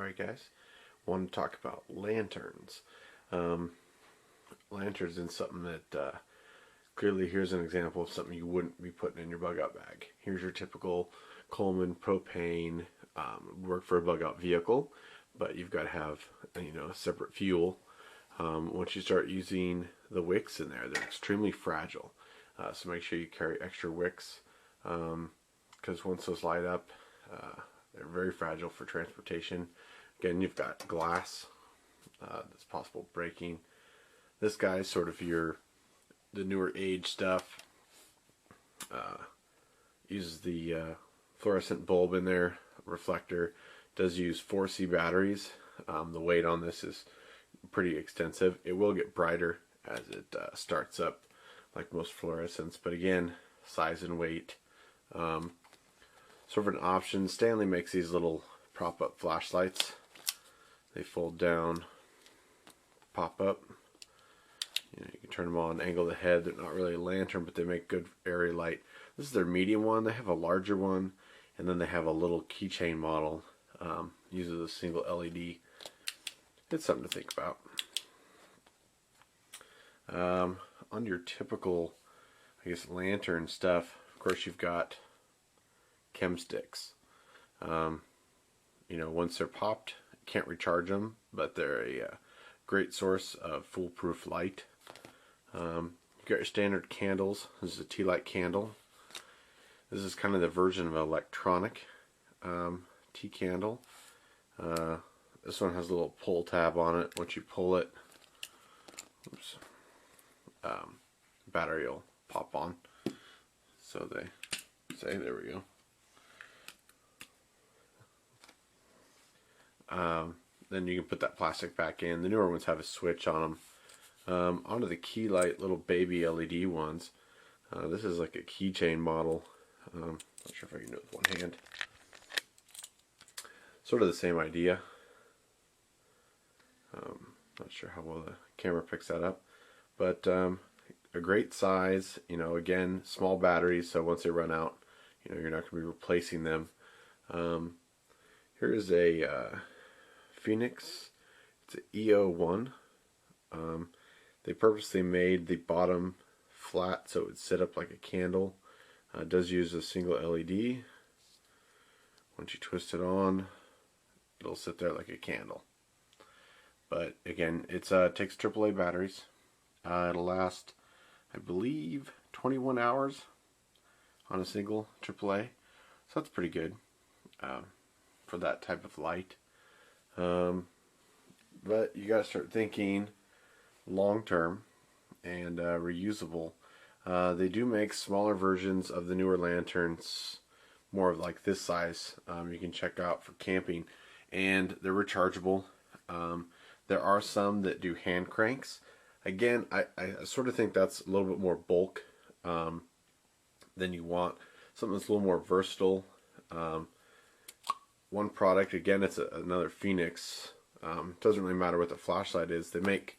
Alright guys, want to talk about lanterns. Lanterns is something that clearly here's an example of something you wouldn't be putting in your bug out bag. Here's your typical Coleman propane, work for a bug out vehicle, but you've got to have a separate fuel. Once you start using the wicks in there, they're extremely fragile. So make sure you carry extra wicks, because once those light up, they're very fragile for transportation. Again, you've got glass that's possible breaking. This guy's sort of the newer age stuff. Uses the fluorescent bulb in there, reflector. Does use 4C batteries. The weight on this is pretty extensive. It will get brighter as it starts up, like most fluorescents, but again, size and weight. Sort of an option. Stanley makes these little prop-up flashlights. They fold down, pop up. You can turn them on, angle the head. They're not really a lantern, but they make good area light. This is their medium one. They have a larger one, and then they have a little keychain model. Uses a single LED. It's something to think about. On your typical, I guess, lantern stuff, of course, you've got chem sticks. Once they're popped, can't recharge them, but they're a great source of foolproof light. You've got your standard candles. This is a tea light candle. This is kind of the version of an electronic tea candle. This one has a little pull tab on it. Once you pull it, oops, battery will pop on. So they say, there we go. Then you can put that plastic back in. The newer ones have a switch on them. Onto the key light, little baby LED ones. This is like a keychain model. Not sure if I can do it with one hand. Sort of the same idea. Not sure how well the camera picks that up, but a great size. Again, small batteries, so once they run out, you're not going to be replacing them. Here is a Phoenix. It's an EO1. They purposely made the bottom flat so it would sit up like a candle. It does use a single LED. Once you twist it on, it'll sit there like a candle. But again, it takes AAA batteries. It'll last, I believe, 21 hours on a single AAA. So that's pretty good for that type of light. But you gotta start thinking long term and reusable. They do make smaller versions of the newer lanterns, more of like this size. You can check out for camping, and they're rechargeable. There are some that do hand cranks. Again, I sort of think that's a little bit more bulk than you want. Something that's a little more versatile. One product, again, it's another Phoenix. Doesn't really matter what the flashlight is. They make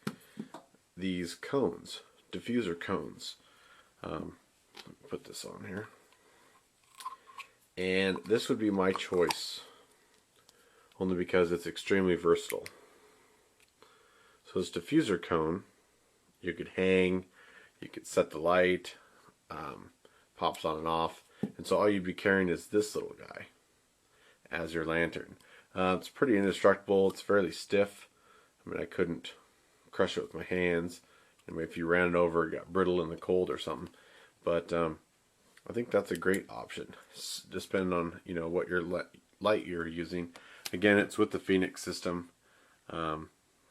these cones, diffuser cones. Put this on here. And this would be my choice, only because it's extremely versatile. So this diffuser cone, you could hang, you could set the light, pops on and off, and so all you'd be carrying is this little guy as your lantern. It's pretty indestructible. It's fairly stiff. I mean, I couldn't crush it with my hands. I mean, if you ran it over, it got brittle in the cold or something. But I think that's a great option, just depending on what your light you're using. Again, it's with the Phoenix system.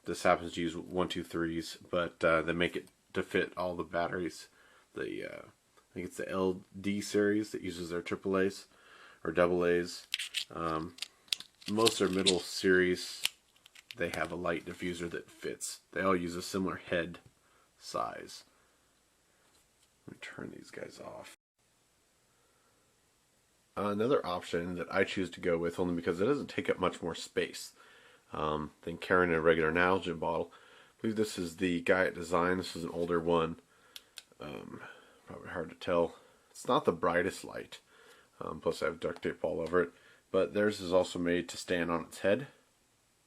This happens to use 123s, but they make it to fit all the batteries. I think it's the LD series that uses their AAAs or AA's. Most of their middle series, they have a light diffuser that fits. They all use a similar head size. Let me turn these guys off. Another option that I choose to go with, only because it doesn't take up much more space than carrying a regular Nalgene bottle. I believe this is the Guyot design. This is an older one. Probably hard to tell. It's not the brightest light. Plus I have duct tape all over it. But theirs is also made to stand on its head.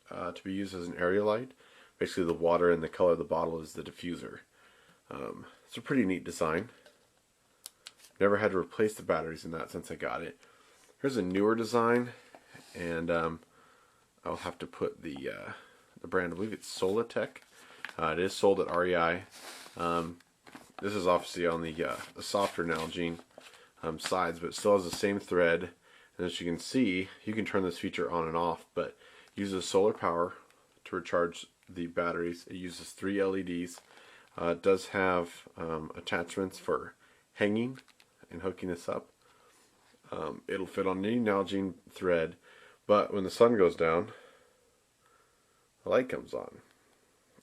to be used as an area light. Basically the water and the color of the bottle is the diffuser. It's a pretty neat design. Never had to replace the batteries in that since I got it. Here's a newer design, and I'll have to put the brand. I believe it's Solatech. It is sold at REI. This is obviously on the softer Nalgene sides, but it still has the same thread. And as you can see, you can turn this feature on and off, but it uses solar power to recharge the batteries. It uses 3 LEDs. It does have attachments for hanging and hooking this up. It'll fit on any Nalgene thread, but when the sun goes down, the light comes on,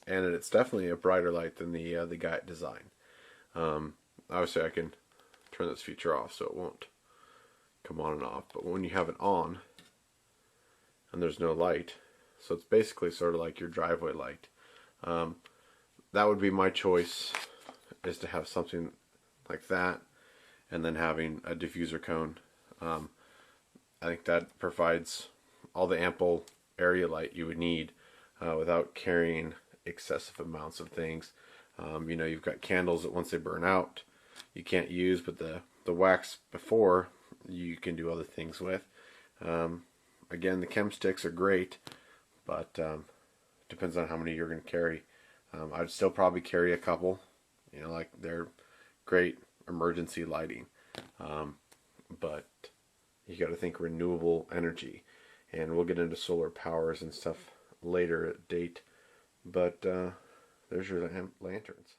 and it's definitely a brighter light than the Guyot design. Obviously, I can turn this feature off so it won't come on and off, but when you have it on and there's no light, so it's basically sort of like your driveway light. That would be my choice, is to have something like that and then having a diffuser cone. I think that provides all the ample area light you would need without carrying excessive amounts of things. You know, you've got candles that once they burn out you can't use, but the wax before you can do other things with. Again, the chem sticks are great, but depends on how many you're going to carry. I'd still probably carry a couple. You know, like, they're great emergency lighting. But you got to think renewable energy, and we'll get into solar powers and stuff later at date. But there's your lanterns.